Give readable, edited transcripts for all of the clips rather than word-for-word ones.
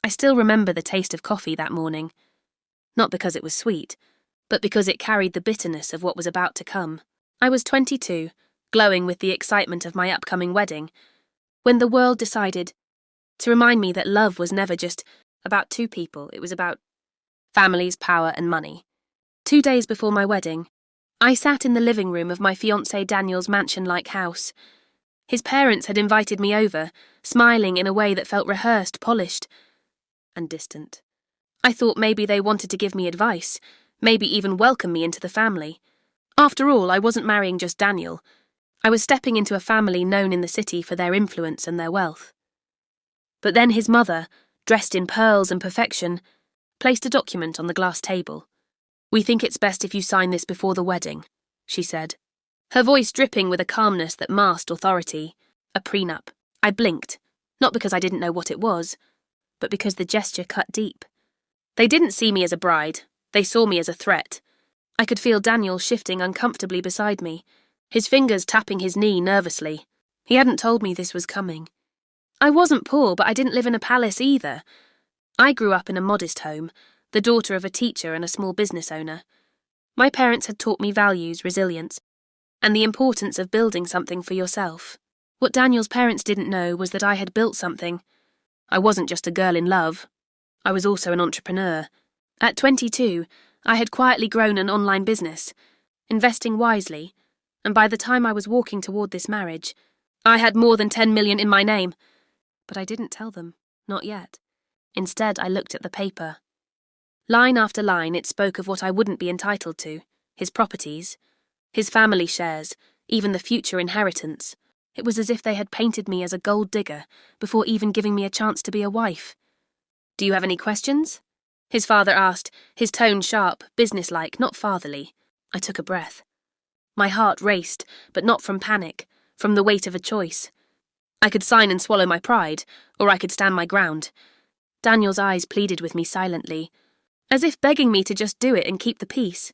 I still remember the taste of coffee that morning, not because it was sweet, but because it carried the bitterness of what was about to come. I was 22, glowing with the excitement of my upcoming wedding, when the world decided to remind me that love was never just about two people, it was about families, power, and money. 2 days before my wedding, I sat in the living room of my fiancé Daniel's mansion-like house. His parents had invited me over, smiling in a way that felt rehearsed, polished, and distant. I thought maybe they wanted to give me advice, maybe even welcome me into the family. After all, I wasn't marrying just Daniel. I was stepping into a family known in the city for their influence and their wealth. But then his mother, dressed in pearls and perfection, placed a document on the glass table. "We think it's best if you sign this before the wedding," she said, her voice dripping with a calmness that masked authority. A prenup. I blinked, not because I didn't know what it was, but because the gesture cut deep. They didn't see me as a bride, they saw me as a threat. I could feel Daniel shifting uncomfortably beside me, his fingers tapping his knee nervously. He hadn't told me this was coming. I wasn't poor, but I didn't live in a palace either. I grew up in a modest home, the daughter of a teacher and a small business owner. My parents had taught me values, resilience, and the importance of building something for yourself. What Daniel's parents didn't know was that I had built something. I wasn't just a girl in love. I was also an entrepreneur. At 22, I had quietly grown an online business, investing wisely, and by the time I was walking toward this marriage, I had more than 10 million in my name. But I didn't tell them, not yet. Instead, I looked at the paper. Line after line, it spoke of what I wouldn't be entitled to, his properties, his family shares, even the future inheritance. It was as if they had painted me as a gold digger before even giving me a chance to be a wife. "Do you have any questions?" his father asked, his tone sharp, businesslike, not fatherly. I took a breath. My heart raced, but not from panic, from the weight of a choice. I could sign and swallow my pride, or I could stand my ground. Daniel's eyes pleaded with me silently, as if begging me to just do it and keep the peace.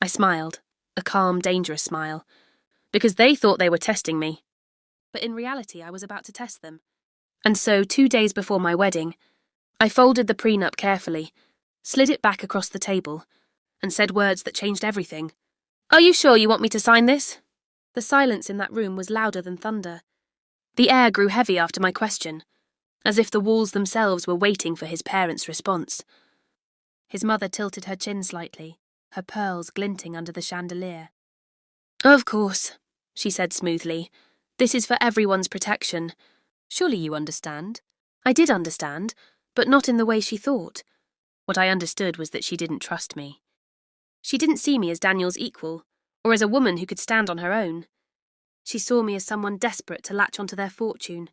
I smiled, a calm, dangerous smile, because they thought they were testing me. But in reality, I was about to test them. And so, 2 days before my wedding, I folded the prenup carefully, slid it back across the table, and said words that changed everything. "Are you sure you want me to sign this?" The silence in that room was louder than thunder. The air grew heavy after my question, as if the walls themselves were waiting for his parents' response. His mother tilted her chin slightly, her pearls glinting under the chandelier. "Of course," she said smoothly. "This is for everyone's protection. Surely you understand." I did understand, but not in the way she thought. What I understood was that she didn't trust me. She didn't see me as Daniel's equal, or as a woman who could stand on her own. She saw me as someone desperate to latch onto their fortune.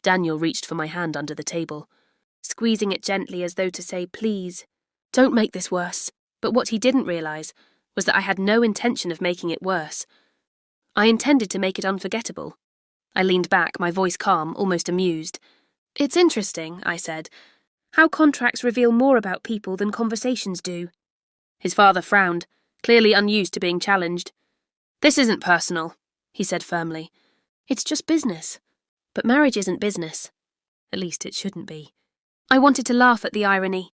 Daniel reached for my hand under the table, squeezing it gently as though to say, "Please, don't make this worse." But what he didn't realize was that I had no intention of making it worse. I intended to make it unforgettable. I leaned back, my voice calm, almost amused. "It's interesting," I said, "how contracts reveal more about people than conversations do." His father frowned, clearly unused to being challenged. "This isn't personal," he said firmly. "It's just business. But marriage isn't business. At least it shouldn't be." I wanted to laugh at the irony.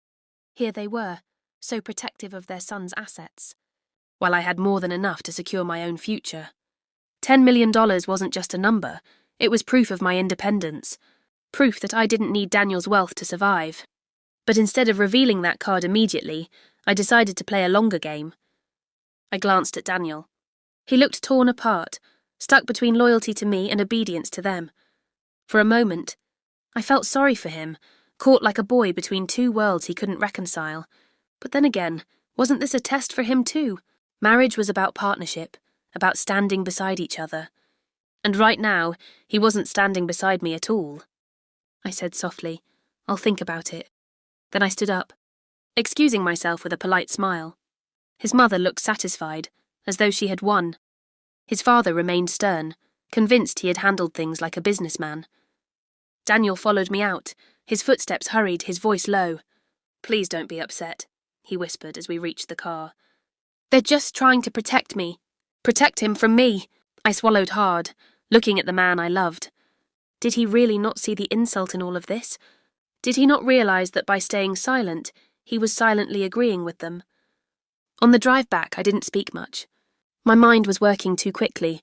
Here they were, so protective of their son's assets, while I had more than enough to secure my own future. $10 million wasn't just a number, it was proof of my independence, proof that I didn't need Daniel's wealth to survive. But instead of revealing that card immediately, I decided to play a longer game. I glanced at Daniel. He looked torn apart, stuck between loyalty to me and obedience to them. For a moment, I felt sorry for him, caught like a boy between two worlds he couldn't reconcile. But then again, wasn't this a test for him too? Marriage was about partnership, about standing beside each other. And right now, he wasn't standing beside me at all. I said softly, "I'll think about it." Then I stood up, excusing myself with a polite smile. His mother looked satisfied, as though she had won. His father remained stern, convinced he had handled things like a businessman. Daniel followed me out, his footsteps hurried, his voice low. "Please don't be upset," he whispered as we reached the car. "They're just trying to protect me. Protect him from me." I swallowed hard, looking at the man I loved. Did he really not see the insult in all of this? Did he not realize that by staying silent, he was silently agreeing with them? On the drive back, I didn't speak much. My mind was working too quickly.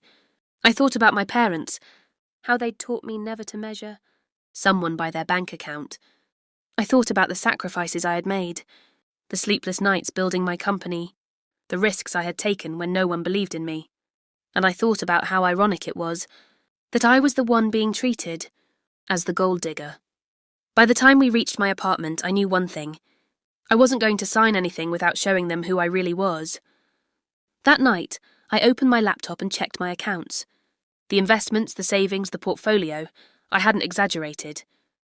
I thought about my parents, how they'd taught me never to measure someone by their bank account. I thought about the sacrifices I had made, the sleepless nights building my company, the risks I had taken when no one believed in me. And I thought about how ironic it was that I was the one being treated as the gold digger. By the time we reached my apartment, I knew one thing. I wasn't going to sign anything without showing them who I really was. That night, I opened my laptop and checked my accounts. The investments, the savings, the portfolio, I hadn't exaggerated.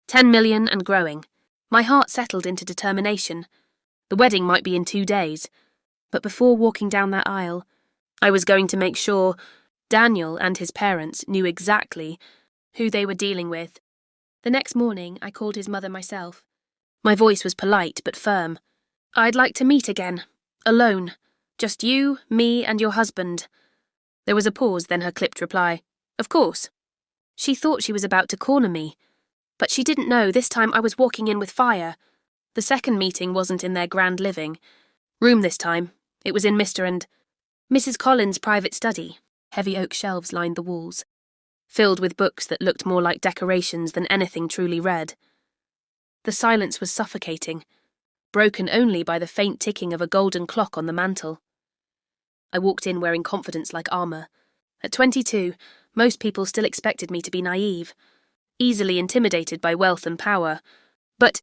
10 million and growing. My heart settled into determination. The wedding might be in 2 days, but before walking down that aisle, I was going to make sure Daniel and his parents knew exactly who they were dealing with. The next morning, I called his mother myself. My voice was polite but firm. I'd like to meet again, alone. Just you, me, and your husband. There was a pause, then her clipped reply. Of course. She thought she was about to corner me, but she didn't know this time I was walking in with fire. The second meeting wasn't in their grand living room this time. It was in Mr. and Mrs. Collins' private study. Heavy oak shelves lined the walls, filled with books that looked more like decorations than anything truly read. The silence was suffocating, broken only by the faint ticking of a golden clock on the mantel. I walked in wearing confidence like armour. At 22, most people still expected me to be naive, easily intimidated by wealth and power. But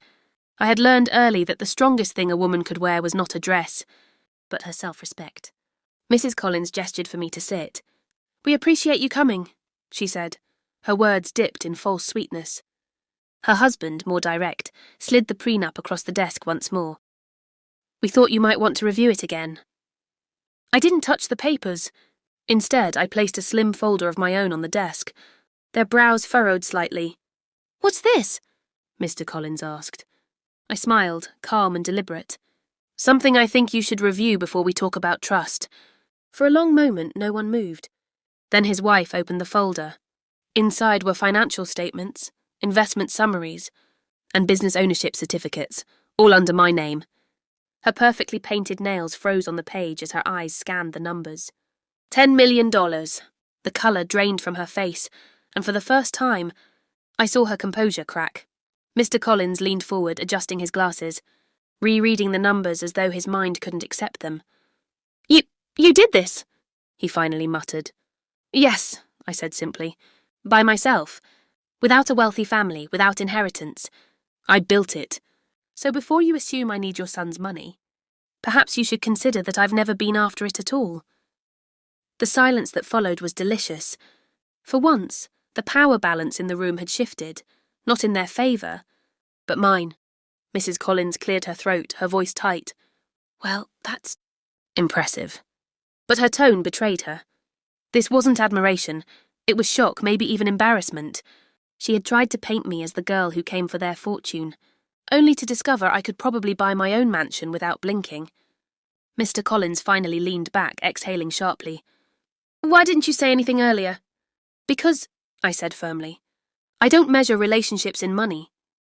I had learned early that the strongest thing a woman could wear was not a dress, but her self-respect. Mrs. Collins gestured for me to sit. "We appreciate you coming," she said. Her words dipped in false sweetness. Her husband, more direct, slid the prenup across the desk once more. "We thought you might want to review it again." I didn't touch the papers. Instead, I placed a slim folder of my own on the desk. Their brows furrowed slightly. "What's this?" Mr. Collins asked. I smiled, calm and deliberate. "Something I think you should review before we talk about trust." For a long moment, no one moved. Then his wife opened the folder. Inside were financial statements, investment summaries, and business ownership certificates, all under my name. Her perfectly painted nails froze on the page as her eyes scanned the numbers. $10 million. The colour drained from her face, and for the first time, I saw her composure crack. Mr. Collins leaned forward, adjusting his glasses, rereading the numbers as though his mind couldn't accept them. You did this," he finally muttered. "Yes," I said simply. "By myself. Without a wealthy family, without inheritance. I built it. So before you assume I need your son's money, perhaps you should consider that I've never been after it at all." The silence that followed was delicious. For once, the power balance in the room had shifted, not in their favour, but mine. Mrs. Collins cleared her throat, her voice tight. "Well, that's impressive." But her tone betrayed her. This wasn't admiration. It was shock, maybe even embarrassment. She had tried to paint me as the girl who came for their fortune, only to discover I could probably buy my own mansion without blinking. Mr. Collins finally leaned back, exhaling sharply. "Why didn't you say anything earlier?" "Because," I said firmly, "I don't measure relationships in money.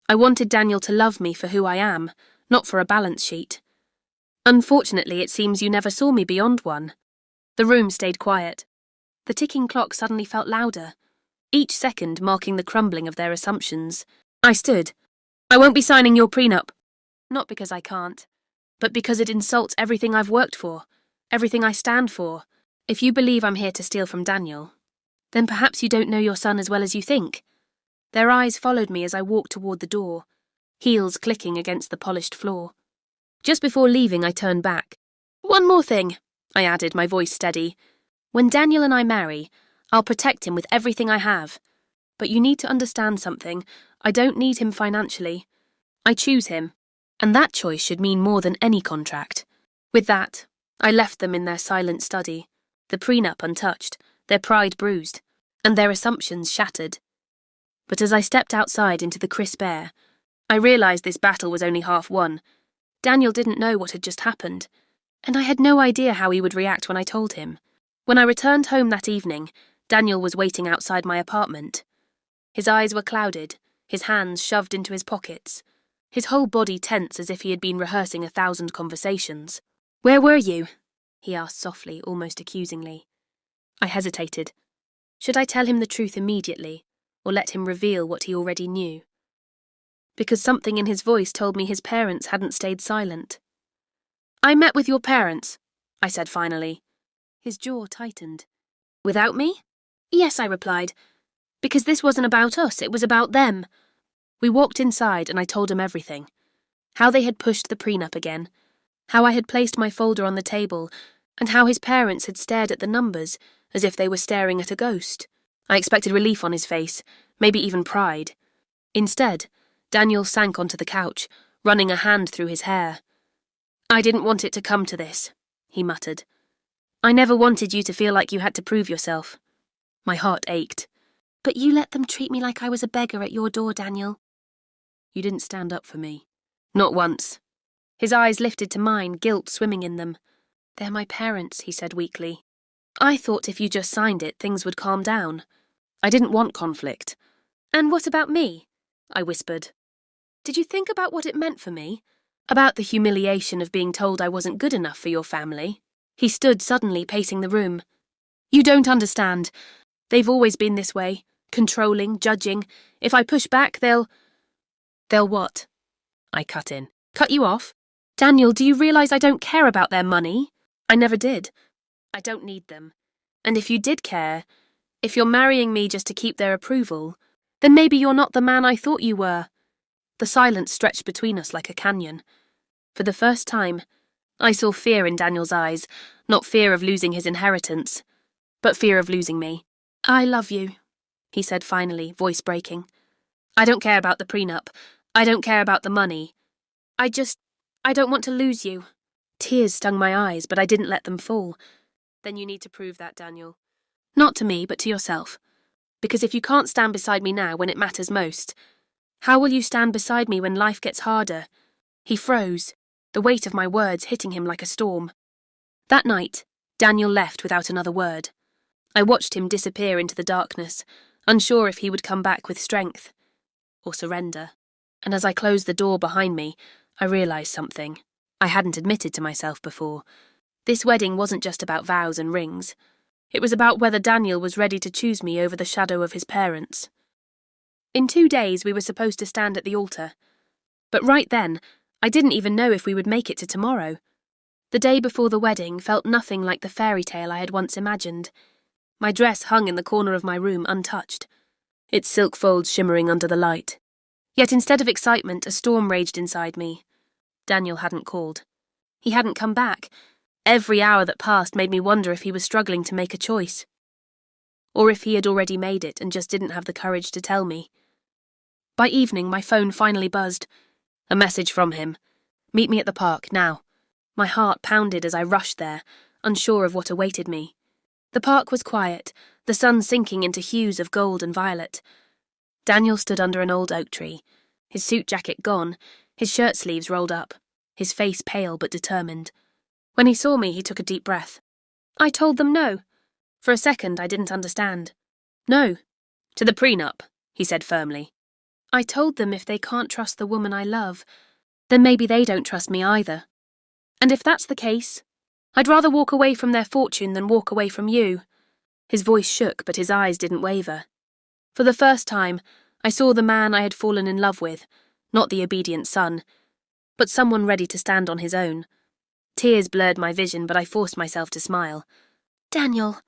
I wanted Daniel to love me for who I am, not for a balance sheet. Unfortunately, it seems you never saw me beyond one." The room stayed quiet. The ticking clock suddenly felt louder, each second marking the crumbling of their assumptions. I stood. "I won't be signing your prenup. Not because I can't, but because it insults everything I've worked for, everything I stand for. If you believe I'm here to steal from Daniel, then perhaps you don't know your son as well as you think." Their eyes followed me as I walked toward the door, heels clicking against the polished floor. Just before leaving, I turned back. "One more thing," I added, my voice steady. "When Daniel and I marry, I'll protect him with everything I have. But you need to understand something. I don't need him financially. I choose him, and that choice should mean more than any contract." With that, I left them in their silent study, the prenup untouched, their pride bruised, and their assumptions shattered. But as I stepped outside into the crisp air, I realised this battle was only half won. Daniel didn't know what had just happened, and I had no idea how he would react when I told him. When I returned home that evening, Daniel was waiting outside my apartment. His eyes were clouded, his hands shoved into his pockets, his whole body tense as if he had been rehearsing 1,000 conversations. "Where were you?" he asked softly, almost accusingly. I hesitated. Should I tell him the truth immediately, or let him reveal what he already knew? Because something in his voice told me his parents hadn't stayed silent. "I met with your parents," I said finally. His jaw tightened. "Without me?" "Yes," I replied. "Because this wasn't about us, it was about them." We walked inside and I told him everything. How they had pushed the prenup again, how I had placed my folder on the table, and how his parents had stared at the numbers as if they were staring at a ghost. I expected relief on his face, maybe even pride. Instead, Daniel sank onto the couch, running a hand through his hair. "I didn't want it to come to this," he muttered. "I never wanted you to feel like you had to prove yourself." My heart ached. "But you let them treat me like I was a beggar at your door, Daniel." "You didn't stand up for me." "Not once." His eyes lifted to mine, guilt swimming in them. "They're my parents," he said weakly. "I thought if you just signed it, things would calm down." I didn't want conflict. "And what about me?" I whispered. "Did you think about what it meant for me? About the humiliation of being told I wasn't good enough for your family?" He stood suddenly, pacing the room. "You don't understand. They've always been this way, controlling, judging. If I push back, they'll..." "They'll what?" I cut in. "Cut you off? Daniel, do you realize I don't care about their money? I never did. I don't need them. And if you did care, if you're marrying me just to keep their approval, then maybe you're not the man I thought you were." The silence stretched between us like a canyon. For the first time, I saw fear in Daniel's eyes, not fear of losing his inheritance, but fear of losing me. "I love you," he said finally, voice breaking. "I don't care about the prenup. I don't care about the money. I don't want to lose you." Tears stung my eyes, but I didn't let them fall. "Then you need to prove that, Daniel. Not to me, but to yourself. Because if you can't stand beside me now when it matters most, how will you stand beside me when life gets harder?" He froze, the weight of my words hitting him like a storm. That night, Daniel left without another word. I watched him disappear into the darkness, unsure if he would come back with strength or surrender. And as I closed the door behind me, I realized something I hadn't admitted to myself before. This wedding wasn't just about vows and rings. It was about whether Daniel was ready to choose me over the shadow of his parents. In 2 days, we were supposed to stand at the altar. But right then, I didn't even know if we would make it to tomorrow. The day before the wedding felt nothing like the fairy tale I had once imagined. My dress hung in the corner of my room untouched, its silk folds shimmering under the light. Yet instead of excitement, a storm raged inside me. Daniel hadn't called. He hadn't come back. Every hour that passed made me wonder if he was struggling to make a choice. Or if he had already made it and just didn't have the courage to tell me. By evening, my phone finally buzzed. A message from him. "Meet me at the park, now." My heart pounded as I rushed there, unsure of what awaited me. The park was quiet, the sun sinking into hues of gold and violet. Daniel stood under an old oak tree, his suit jacket gone, his shirt sleeves rolled up, his face pale but determined. When he saw me, he took a deep breath. "I told them no." For a second, I didn't understand. "No." "To the prenup," he said firmly. "I told them if they can't trust the woman I love, then maybe they don't trust me either. And if that's the case, I'd rather walk away from their fortune than walk away from you." His voice shook, but his eyes didn't waver. For the first time, I saw the man I had fallen in love with, not the obedient son, but someone ready to stand on his own. Tears blurred my vision, but I forced myself to smile. "Daniel."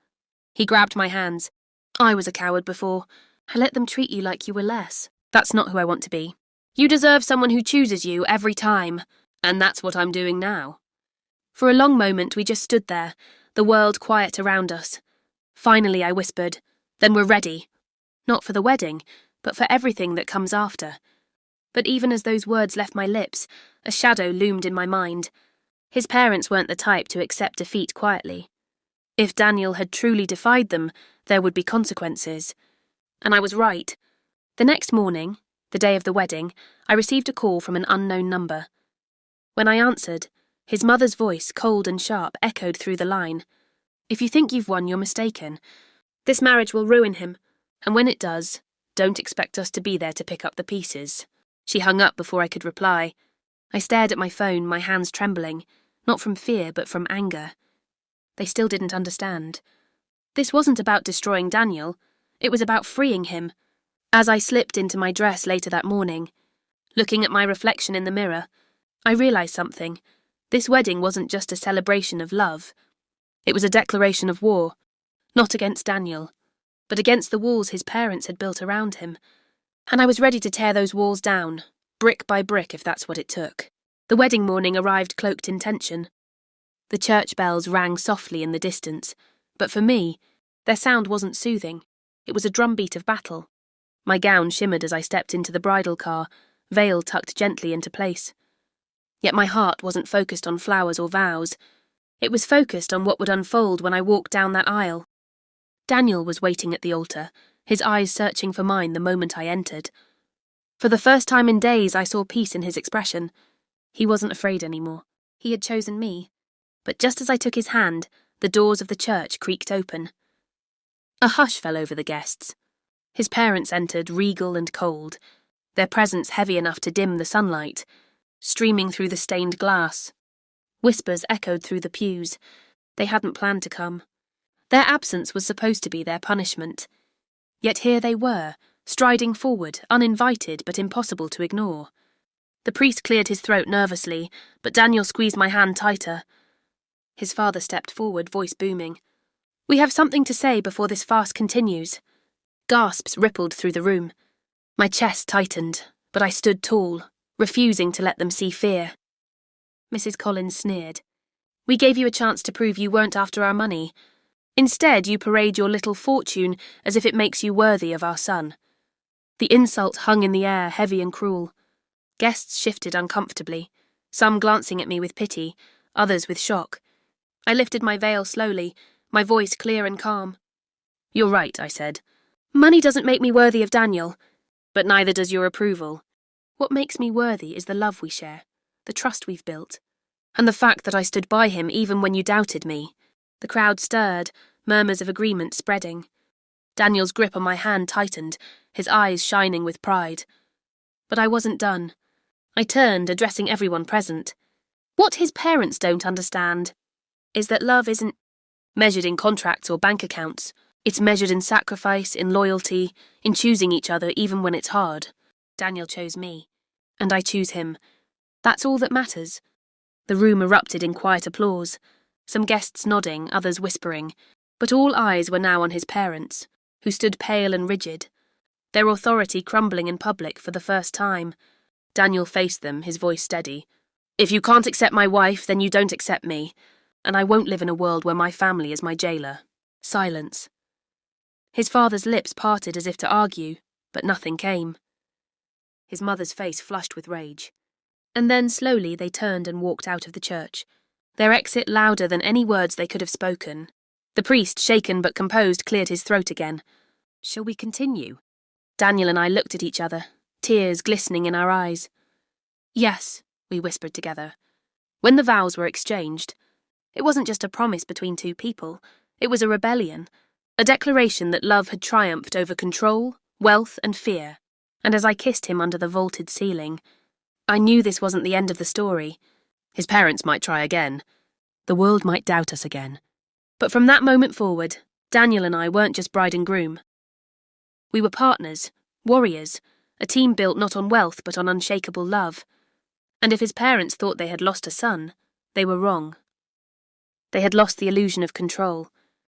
He grabbed my hands. "I was a coward before. I let them treat you like you were less. That's not who I want to be. You deserve someone who chooses you every time. And that's what I'm doing now." For a long moment, we just stood there, the world quiet around us. Finally, I whispered, "Then we're ready. Not for the wedding, but for everything that comes after." But even as those words left my lips, a shadow loomed in my mind. His parents weren't the type to accept defeat quietly. If Daniel had truly defied them, there would be consequences. And I was right. The next morning, the day of the wedding, I received a call from an unknown number. When I answered, his mother's voice, cold and sharp, echoed through the line. "If you think you've won, you're mistaken. This marriage will ruin him, and when it does, Don't expect us to be there to pick up the pieces." She hung up before I could reply. I stared at my phone, my hands trembling, not from fear but from anger. They still didn't understand. This wasn't about destroying Daniel. It was about freeing him. As I slipped into my dress later that morning, looking at my reflection in the mirror, I realized something. This wedding wasn't just a celebration of love. It was a declaration of war, not against Daniel, but against the walls his parents had built around him. And I was ready to tear those walls down, brick by brick if that's what it took. The wedding morning arrived cloaked in tension. The church bells rang softly in the distance, but for me, their sound wasn't soothing. It was a drumbeat of battle. My gown shimmered as I stepped into the bridal car, veil tucked gently into place. Yet my heart wasn't focused on flowers or vows. It was focused on what would unfold when I walked down that aisle. Daniel was waiting at the altar, his eyes searching for mine the moment I entered. For the first time in days, I saw peace in his expression. He wasn't afraid anymore. He had chosen me. But just as I took his hand, the doors of the church creaked open. A hush fell over the guests. His parents entered, regal and cold, their presence heavy enough to dim the sunlight, streaming through the stained glass. Whispers echoed through the pews. They hadn't planned to come. Their absence was supposed to be their punishment. Yet here they were, striding forward, uninvited but impossible to ignore. The priest cleared his throat nervously, but Daniel squeezed my hand tighter. His father stepped forward, voice booming. "We have something to say before this farce continues." Gasps rippled through the room. My chest tightened, but I stood tall, refusing to let them see fear. Mrs. Collins sneered. "We gave you a chance to prove you weren't after our money. Instead, you parade your little fortune as if it makes you worthy of our son." The insult hung in the air, heavy and cruel. Guests shifted uncomfortably, some glancing at me with pity, others with shock. I lifted my veil slowly, my voice clear and calm. "You're right," I said. "Money doesn't make me worthy of Daniel, but neither does your approval. What makes me worthy is the love we share, the trust we've built, and the fact that I stood by him even when you doubted me." The crowd stirred, murmurs of agreement spreading. Daniel's grip on my hand tightened, his eyes shining with pride. But I wasn't done. I turned, addressing everyone present. "What his parents don't understand is that love isn't measured in contracts or bank accounts. It's measured in sacrifice, in loyalty, in choosing each other even when it's hard. Daniel chose me, and I choose him. That's all that matters." The room erupted in quiet applause, some guests nodding, others whispering, but all eyes were now on his parents, who stood pale and rigid, their authority crumbling in public for the first time. Daniel faced them, his voice steady. "If you can't accept my wife, then you don't accept me, and I won't live in a world where my family is my jailer." Silence. His father's lips parted as if to argue, but nothing came. His mother's face flushed with rage. And then slowly they turned and walked out of the church, their exit louder than any words they could have spoken. The priest, shaken but composed, cleared his throat again. "Shall we continue?" Daniel and I looked at each other, tears glistening in our eyes. "Yes," we whispered together. When the vows were exchanged, it wasn't just a promise between two people, it was a rebellion, a declaration that love had triumphed over control, wealth and fear. And as I kissed him under the vaulted ceiling, I knew this wasn't the end of the story. His parents might try again. The world might doubt us again. But from that moment forward, Daniel and I weren't just bride and groom. We were partners, warriors, a team built not on wealth but on unshakable love. And if his parents thought they had lost a son, they were wrong. They had lost the illusion of control.